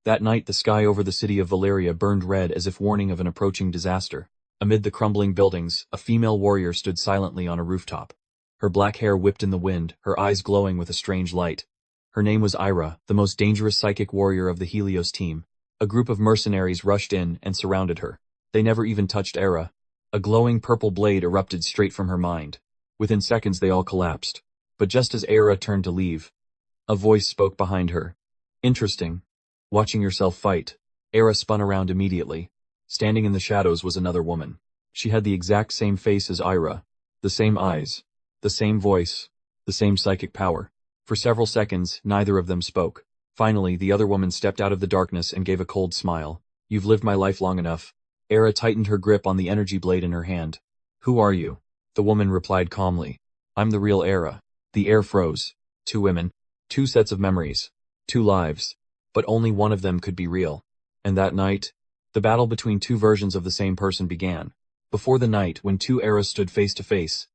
That night the sky over the city of Valeria burned red as if warning of an approaching disaster. Amid the crumbling buildings, a female warrior stood silently on a rooftop. Her black hair whipped in the wind, her eyes glowing with a strange light. Her name was Ira, the most dangerous psychic warrior of the Helios team. A group of mercenaries rushed in and surrounded her. They never even touched Era. A glowing purple blade erupted straight from her mind. Within seconds they all collapsed. But just as Era turned to leave, a voice spoke behind her. Interesting. Watching yourself fight. Era spun around immediately. Standing in the shadows was another woman. She had the exact same face as Ira. The same eyes. The same voice. The same psychic power. For several seconds, neither of them spoke. Finally, the other woman stepped out of the darkness and gave a cold smile. You've lived my life long enough. Era tightened her grip on the energy blade in her hand. Who are you? The woman replied calmly. I'm the real Era. The air froze. Two women. Two sets of memories. Two lives. But only one of them could be real. And that night, the battle between two versions of the same person began. Before the night when two Eras stood face to face,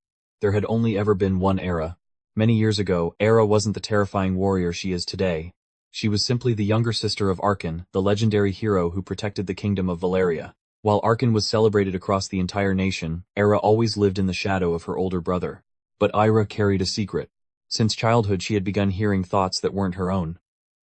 there had only ever been one Era. Many years ago, Era wasn't the terrifying warrior she is today. She was simply the younger sister of Arkan, the legendary hero who protected the kingdom of Valeria. While Arkan was celebrated across the entire nation, Era always lived in the shadow of her older brother. But Ira carried a secret. Since childhood she had begun hearing thoughts that weren't her own.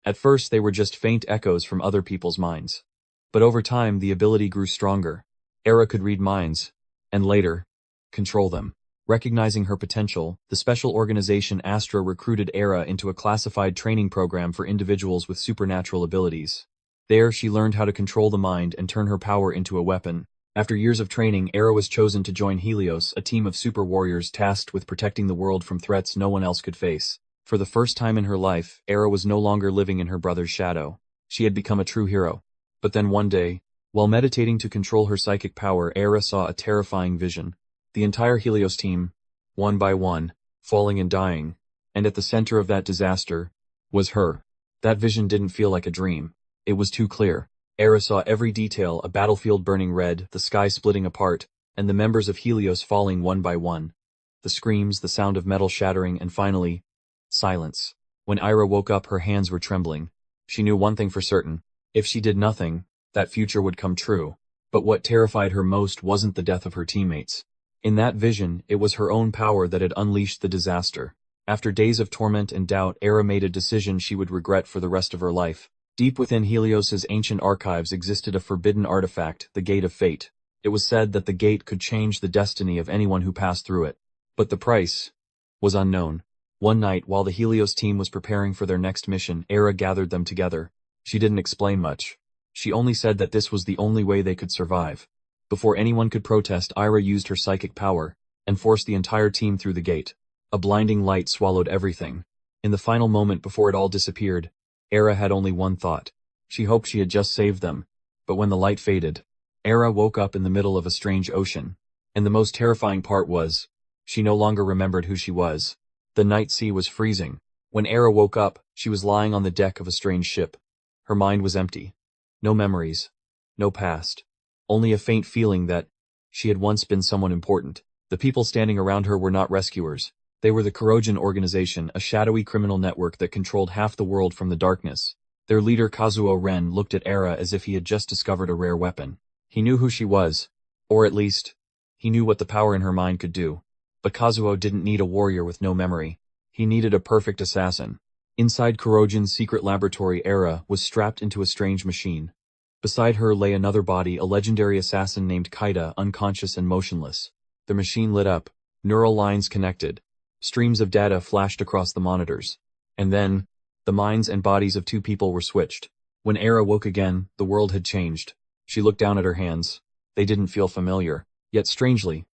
At first they were just faint echoes from other people's minds. But over time the ability grew stronger. Era could read minds, and later, control them. Recognizing her potential, the special organization Astra recruited Era into a classified training program for individuals with supernatural abilities. There she learned how to control the mind and turn her power into a weapon. After years of training, Era was chosen to join Helios, a team of super warriors tasked with protecting the world from threats no one else could face. For the first time in her life, Era was no longer living in her brother's shadow. She had become a true hero. But then one day, while meditating to control her psychic power, Era saw a terrifying vision. The entire Helios team, one by one, falling and dying, and at the center of that disaster, was her. That vision didn't feel like a dream. It was too clear. Era saw every detail, a battlefield burning red, the sky splitting apart, and the members of Helios falling one by one. The screams, the sound of metal shattering, and finally, silence. When Ira woke up, her hands were trembling. She knew one thing for certain. If she did nothing, that future would come true. But what terrified her most wasn't the death of her teammates. In that vision, it was her own power that had unleashed the disaster. After days of torment and doubt, Era made a decision she would regret for the rest of her life. Deep within Helios's ancient archives existed a forbidden artifact, the Gate of Fate. It was said that the gate could change the destiny of anyone who passed through it. But the price was unknown. One night, while the Helios team was preparing for their next mission, Era gathered them together. She didn't explain much. She only said that this was the only way they could survive. Before anyone could protest, Ira used her psychic power and forced the entire team through the gate. A blinding light swallowed everything. In the final moment before it all disappeared, Era had only one thought. She hoped she had just saved them. But when the light faded, Era woke up in the middle of a strange ocean. And the most terrifying part was, she no longer remembered who she was. The night sea was freezing. When Era woke up, she was lying on the deck of a strange ship. Her mind was empty. No memories. No past. Only a faint feeling that she had once been someone important. The people standing around her were not rescuers. They were the Kurogen Organization, a shadowy criminal network that controlled half the world from the darkness. Their leader Kazuo Ren looked at Era as if he had just discovered a rare weapon. He knew who she was. Or at least, he knew what the power in her mind could do. But Kazuo didn't need a warrior with no memory. He needed a perfect assassin. Inside Kurogen's secret laboratory, Era was strapped into a strange machine. Beside her lay another body, a legendary assassin named Kaida, unconscious and motionless. The machine lit up. Neural lines connected. Streams of data flashed across the monitors. And then, the minds and bodies of two people were switched. When Era woke again, the world had changed. She looked down at her hands. They didn't feel familiar. Yet strangely,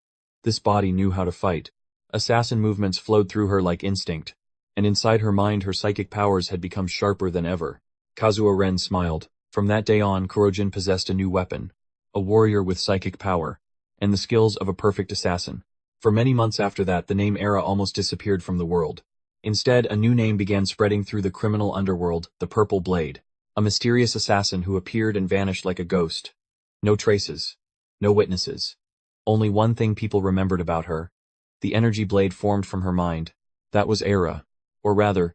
this body knew how to fight. Assassin movements flowed through her like instinct. And inside her mind her psychic powers had become sharper than ever. Kazuo Ren smiled. From that day on, Kurogen possessed a new weapon. A warrior with psychic power. And the skills of a perfect assassin. For many months after that, the name Era almost disappeared from the world. Instead, a new name began spreading through the criminal underworld, the Purple Blade. A mysterious assassin who appeared and vanished like a ghost. No traces. No witnesses. Only one thing people remembered about her. The energy blade formed from her mind. That was Era. Or rather,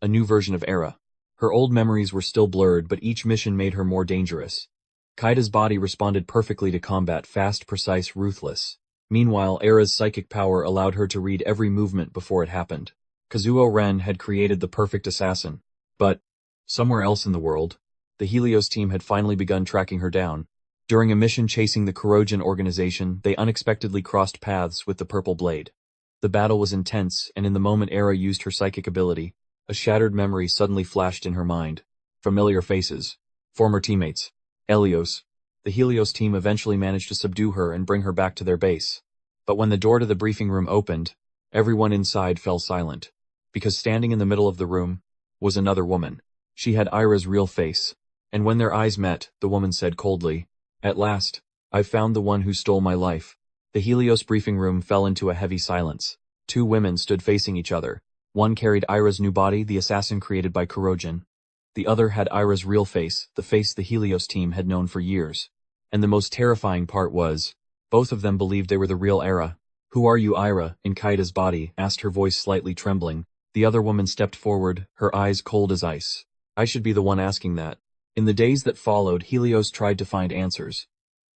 a new version of Era. Her old memories were still blurred, but each mission made her more dangerous. Kaida's body responded perfectly to combat, fast, precise, ruthless. Meanwhile, Era's psychic power allowed her to read every movement before it happened. Kazuo Ren had created the perfect assassin. But, somewhere else in the world, the Helios team had finally begun tracking her down. During a mission chasing the Kurogen organization, they unexpectedly crossed paths with the Purple Blade. The battle was intense, and in the moment Era used her psychic ability, a shattered memory suddenly flashed in her mind. Familiar faces. Former teammates. Helios. The Helios team eventually managed to subdue her and bring her back to their base. But when the door to the briefing room opened, everyone inside fell silent. Because standing in the middle of the room was another woman. She had Ira's real face. And when their eyes met, the woman said coldly, "At last, I've found the one who stole my life." The Helios briefing room fell into a heavy silence. Two women stood facing each other. One carried Ira's new body, the assassin created by Kurogen. The other had Ira's real face, the face the Helios team had known for years. And the most terrifying part was, both of them believed they were the real Era. "Who are you, Ira?" in Kaida's body, asked, her voice slightly trembling. The other woman stepped forward, her eyes cold as ice. "I should be the one asking that." In the days that followed, Helios tried to find answers.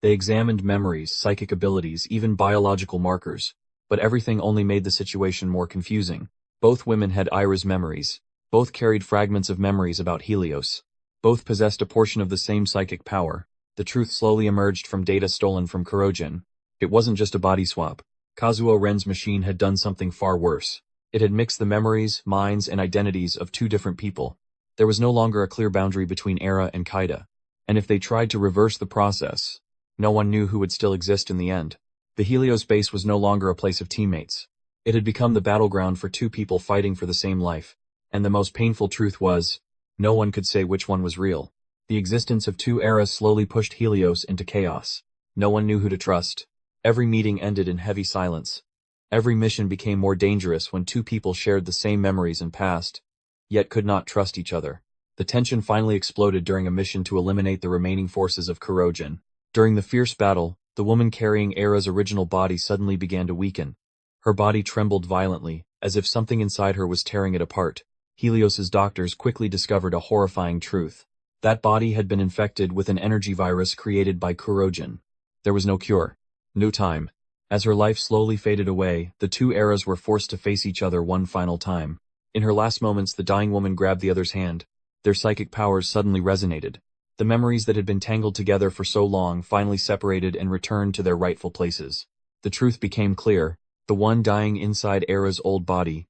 They examined memories, psychic abilities, even biological markers. But everything only made the situation more confusing. Both women had Ira's memories. Both carried fragments of memories about Helios. Both possessed a portion of the same psychic power. The truth slowly emerged from data stolen from Kurogen. It wasn't just a body swap. Kazuo Ren's machine had done something far worse. It had mixed the memories, minds, and identities of two different people. There was no longer a clear boundary between Era and Kaida. And if they tried to reverse the process, no one knew who would still exist in the end. The Helios base was no longer a place of teammates. It had become the battleground for two people fighting for the same life. And the most painful truth was, no one could say which one was real. The existence of two eras slowly pushed Helios into chaos. No one knew who to trust. Every meeting ended in heavy silence. Every mission became more dangerous when two people shared the same memories and past, yet could not trust each other. The tension finally exploded during a mission to eliminate the remaining forces of Kurogen. During the fierce battle, the woman carrying Era's original body suddenly began to weaken. Her body trembled violently, as if something inside her was tearing it apart. Helios's doctors quickly discovered a horrifying truth. That body had been infected with an energy virus created by Kurogen. There was no cure. No time. As her life slowly faded away, the two eras were forced to face each other one final time. In her last moments, the dying woman grabbed the other's hand. Their psychic powers suddenly resonated. The memories that had been tangled together for so long finally separated and returned to their rightful places. The truth became clear. The one dying inside Era's old body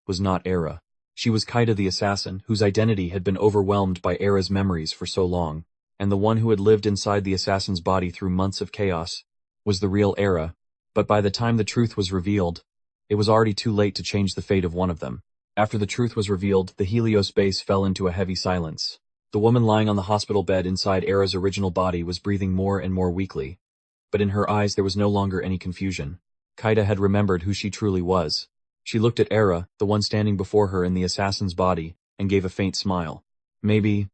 was not Era. She was Kaida the assassin, whose identity had been overwhelmed by Era's memories for so long. And the one who had lived inside the assassin's body through months of chaos was the real Era. But by the time the truth was revealed, it was already too late to change the fate of one of them. After the truth was revealed, the Helios base fell into a heavy silence. The woman lying on the hospital bed inside Era's original body was breathing more and more weakly. But in her eyes there was no longer any confusion. Kaida had remembered who she truly was. She looked at Era, the one standing before her in the assassin's body, and gave a faint smile. "Maybe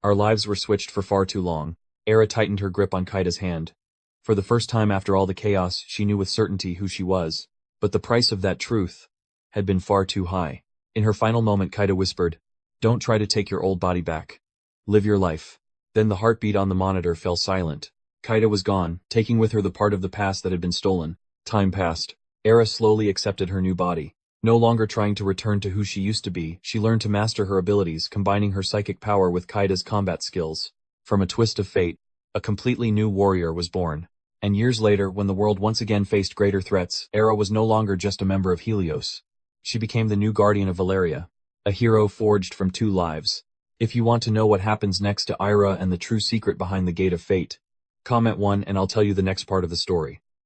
our lives were switched for far too long." Era tightened her grip on Kaida's hand. For the first time after all the chaos, she knew with certainty who she was. But the price of that truth had been far too high. In her final moment, Kaida whispered, "Don't try to take your old body back. Live your life." Then the heartbeat on the monitor fell silent. Kaida was gone, taking with her the part of the past that had been stolen. Time passed. Era slowly accepted her new body. No longer trying to return to who she used to be, she learned to master her abilities, combining her psychic power with Kaida's combat skills. From a twist of fate, a completely new warrior was born. And years later, when the world once again faced greater threats, Era was no longer just a member of Helios. She became the new guardian of Valeria, a hero forged from two lives. If you want to know what happens next to Ira and the true secret behind the Gate of Fate, comment 1 and I'll tell you the next part of the story.